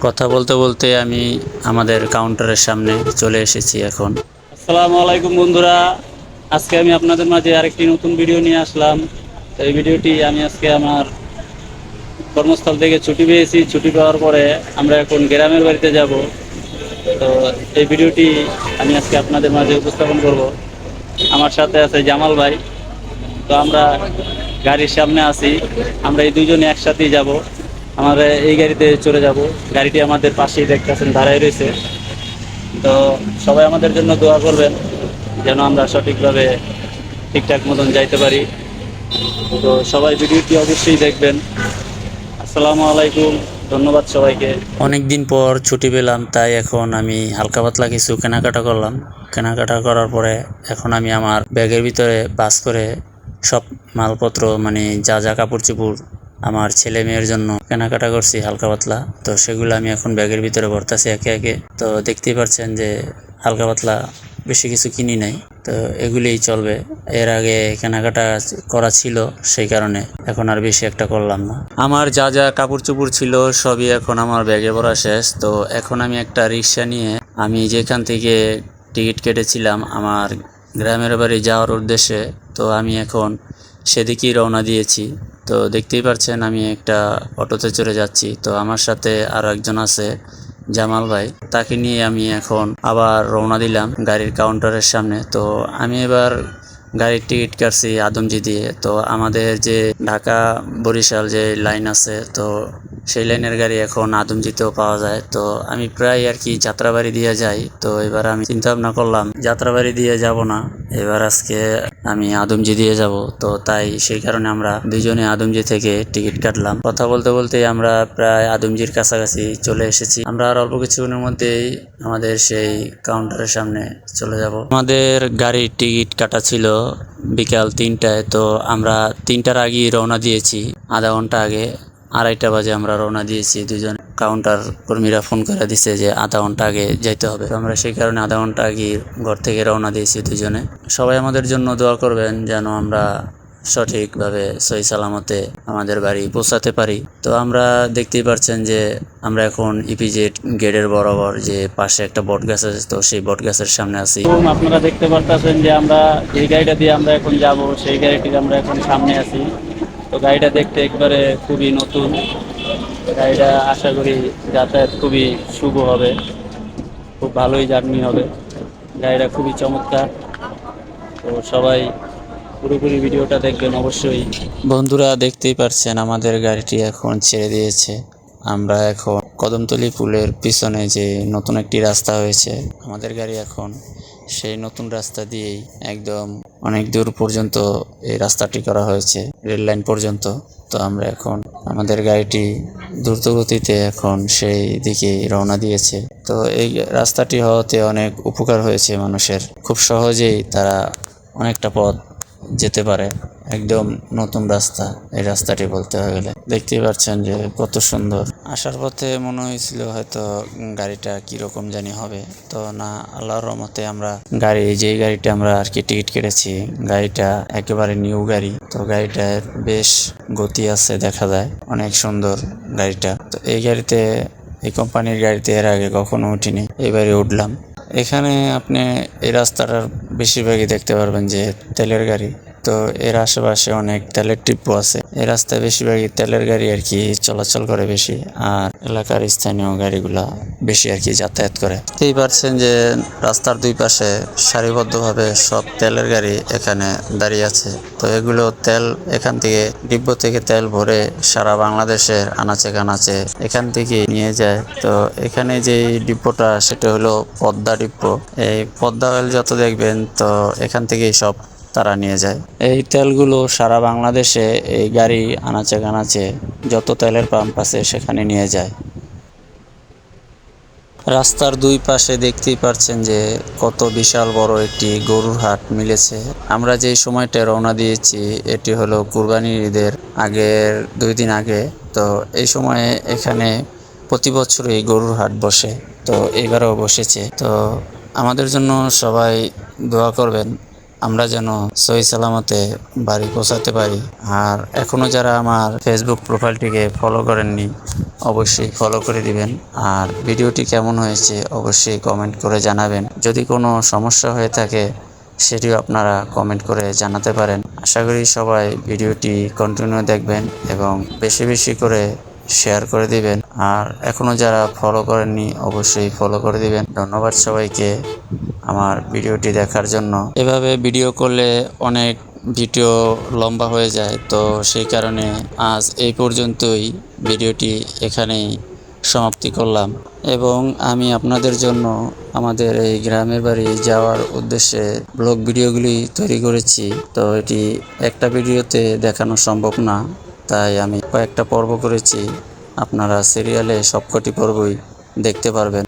কথা বলতে বলতে আমি আমাদের কাউন্টারের সামনে চলে এসেছি এখন। আসসালামু আলাইকুম বন্ধুরা। আজকে আমি আপনাদের মাঝে আরেকটি নতুন ভিডিও নিয়ে আসলাম। তো এই ভিডিওটি আমি আজকে আমার কর্মস্থল থেকে ছুটি পেয়েছি। ছুটি পাওয়ার পরে আমরা এখন গ্রামের বাড়িতে যাব। তো এই ভিডিওটি আমি আজকে আপনাদের মাঝে উপস্থাপন করব। আমার সাথে আছে জামাল ভাই। তো আমরা গাড়ির সামনে আছি, আমরা এই দুজনে একসাথেই যাব। আমরা এই গাড়িতে চলে যাব। গাড়িটি আমাদের পাশেই দেখতেছেন দাঁড়ায় রয়েছে। তো সবাই আমাদের জন্য দোয়া করবেন যেন আমরা সঠিকভাবে ঠিকঠাক মতন যাইতে পারি। তো সবাই ভিডিওটি অবশ্যই দেখবেন। আসসালামু আলাইকুম, ধন্যবাদ সবাইকে। অনেক দিন পর ছুটি পেলাম, তাই এখন আমি হালকা পাতলা কিছু কেনাকাটা করলাম। কেনাকাটা করার পরে এখন আমি আমার ব্যাগের ভিতরে বাস করে সব মালপত্র, মানে যা যা কাপড় চোপড় আমার ছেলে মেয়ের জন্য কেনাকাটা করছি হালকা পাতলা, তো সেগুলো আমি এখন ব্যাগের ভিতরে ভরতাছি একে একে। তো দেখতেই পাচ্ছেন যে হালকা পাতলা বেশি কিছু কিনি নাই, তো এগুলিই চলবে। এর আগে কেনাকাটা করা ছিল, সেই কারণে এখন আর বেশি একটা করলাম না। আমার যা যা কাপড় চোপড় ছিল সবই এখন আমার ব্যাগে ভরা শেষ। তো এখন আমি একটা রিক্সা নিয়ে আমি যেখান থেকে টিকিট কেটেছিলাম আমার গ্রামের বাড়ি যাওয়ার উদ্দেশ্যে, তো আমি এখন সেদিকেই রওনা দিয়েছি। তো দেখতেই পাচ্ছেন আমি একটা অটোতে চড়ে যাচ্ছি। তো আমার সাথে আরো একজন আছে, জামাল ভাই, তাকে নিয়ে আমি এখন আবার রওনা দিলাম গাড়ির কাউন্টারের সামনে। তো আমি এবার গাড়ির টিকিট কাটছি আদমজি দিয়ে। তো আমাদের যে ঢাকা বরিশাল যে লাইন আছে, তো সেই লাইনের গাড়ি এখন আদমজিতেও পাওয়া যায়। তো আমি প্রায় আর কি যাত্রাবাড়ি দিয়ে যাই। তো এবার আমি চিন্তা ভাবনা করলাম যাত্রাবাড়ি দিয়ে যাব না, এবার আজকে আমি আদমজি দিয়ে যাব। তো তাই সেই কারণে আমরা দুইজনে আদমজি থেকে টিকিট কাটলাম। কথা বলতে বলতে আমরা প্রায় আদমজির কাছাকাছি চলে এসেছি। আমরা আর অল্প কিছুক্ষণের মধ্যেই আমাদের সেই কাউন্টারের সামনে চলে যাব। আমাদের গাড়ির টিকিট কাটা ছিল বিকাল 3টায়। তো আমরা 3টার আগেই রওনা দিয়েছি, আধা ঘন্টা আগে। 2:30 বাজে আমরা রওনা দিয়েছি। দুজন কাউন্টার কর্মীরা ফোন করে দিছে যে আধা ঘন্টা আগে যাইতে হবে। তো আমরা সেই কারণে আধা ঘন্টা আগে ঘর থেকে রওনা দিয়েছি দুজনে। সবাই আমাদের জন্য দোয়া করবেন যেন আমরা সঠিকভাবে সহি সালামতে আমাদের বাড়ি পৌঁছাতে পারি। তো আমরা দেখতেই পাচ্ছেন যে আমরা এখন ইপিজেড গেটের বরাবর যে পাশে একটা বট গাছ আছে, তো সেই বট গাছের সামনে আছি। আপনারা দেখতে পারতেছেন যে আমরা যে গাড়িটা দিয়ে আমরা এখন যাব, সেই গাড়িটির আমরা এখন সামনে আছি। তো গাড়িটা দেখতে একবারে খুবই নতুন। গাড়িটা আশা করি যাতায়াত খুবই শুভ হবে, খুব ভালোই জার্নি হবে। গাড়িটা খুবই চমৎকার। তো সবাই পুরোপুরি ভিডিওটা দেখবেন অবশ্যই। বন্ধুরা দেখতেই পারছেন আমাদের গাড়িটি এখন ছেড়ে দিয়েছে। আমরা এখন কদমতলী পুলের পিছনে যে নতুন একটি রাস্তা হয়েছে, আমাদের গাড়ি এখন সেই নতুন রাস্তা দিয়েই একদম অনেক দূর পর্যন্ত এই রাস্তাটি করা হয়েছে, রেল লাইন পর্যন্ত। তো আমরা এখন আমাদের গাড়িটি দ্রুত গতিতে এখন সেই দিকে রওনা দিয়েছে। তো এই রাস্তাটি হওয়াতে অনেক উপকার হয়েছে মানুষের, খুব সহজেই তারা অনেকটা পথ যেতে পারে। একদম নতুন রাস্তা এই রাস্তাটি বলতে গেলে। দেখতেই পাচ্ছেন যে কত সুন্দর। আসার পথে মনে হয়েছিল হয়তো গাড়িটা কিরকম জানি হবে, তো না, আল্লাহর রহমতে আমরা যেই গাড়িটা আমরা আর কি টিকিট কেটেছি, গাড়িটা একেবারে নিউ গাড়ি। তো গাড়িটার বেশ গতি আছে, দেখা যায় অনেক সুন্দর গাড়িটা। তো এই কোম্পানির গাড়িতে এর আগে কখনো উঠিনি, এবারে উঠলাম। এখানে আপনি এই রাস্তাটার বেশিরভাগই দেখতে পারবেন যে তেলের গাড়ি। তো এর আশেপাশে অনেক তেলের ডিপো আছে। এই রাস্তায় বেশিরভাগই তেলের গাড়ি আর কি চলাচল করে বেশি, আর এলাকার স্থানীয় গাড়িগুলা বেশি আর কি যাতায়াত করে। এই পারছেন যে রাস্তার দুই পাশে সারিবদ্ধভাবে সব তেলের গাড়ি এখানে দাঁড়িয়ে আছে। তো এগুলো তেল এখান থেকে ডিপো থেকে তেল ভরে সারা বাংলাদেশের আনাচে কানাচে এখান থেকে নিয়ে যায়। তো এখানে যে ডিপোটা সেটা হলো পদ্মা ডিপো। এই পদ্মা অয়েল যত দেখবেন, তো এখান থেকেই সব তারা নিয়ে যায়। এই তেলগুলো সারা বাংলাদেশে এই গাড়ি আনাচে কানাচে যত তেলের পাম্প আছে সেখানে নিয়ে যায়। রাস্তার দুই পাশে দেখতেই পাচ্ছেন যে কত বিশাল বড় একটি গরুর হাট মিলেছে। আমরা যেই সময়টা রওনা দিয়েছি এটি হলো কুরবানির ঈদের আগের 2 দিন আগে। তো এই সময়ে এখানে প্রতি বছরই গরুর হাট বসে, তো এবারও বসেছে। তো আমাদের জন্য সবাই দোয়া করবেন আমরা যেন সহি সালামতে বাড়ি পৌঁছাতে পারি। আর এখনও যারা আমার ফেসবুক প্রোফাইলটিকে ফলো করেননি অবশ্যই ফলো করে দিবেন। আর ভিডিওটি কেমন হয়েছে অবশ্যই কমেন্ট করে জানাবেন। যদি কোনো সমস্যা হয়ে থাকে সেটিও আপনারা কমেন্ট করে জানাতে পারেন। আশা করি সবাই ভিডিওটি কন্টিনিউ দেখবেন এবং বেশি বেশি করে শেয়ার করে দিবেন। আর এখনও যারা ফলো করেননি অবশ্যই ফলো করে দিবেন। ধন্যবাদ সবাইকে আমার ভিডিওটি দেখার জন্য। এভাবে ভিডিও করলে অনেক ভিডিও লম্বা হয়ে যায়, তো সেই কারণে আজ এই পর্যন্তই ভিডিওটি এখানেই সমাপ্তি করলাম। এবং আমি আপনাদের জন্য আমাদের এই গ্রামের বাড়ি যাওয়ার উদ্দেশ্যে ব্লগ ভিডিওগুলি তৈরি করেছি। তো এটি একটা ভিডিওতে দেখানো সম্ভব না, তাই আমি কয়েকটা পর্ব করেছি। আপনারা সিরিয়ালে সবকটি পর্বই দেখতে পারবেন।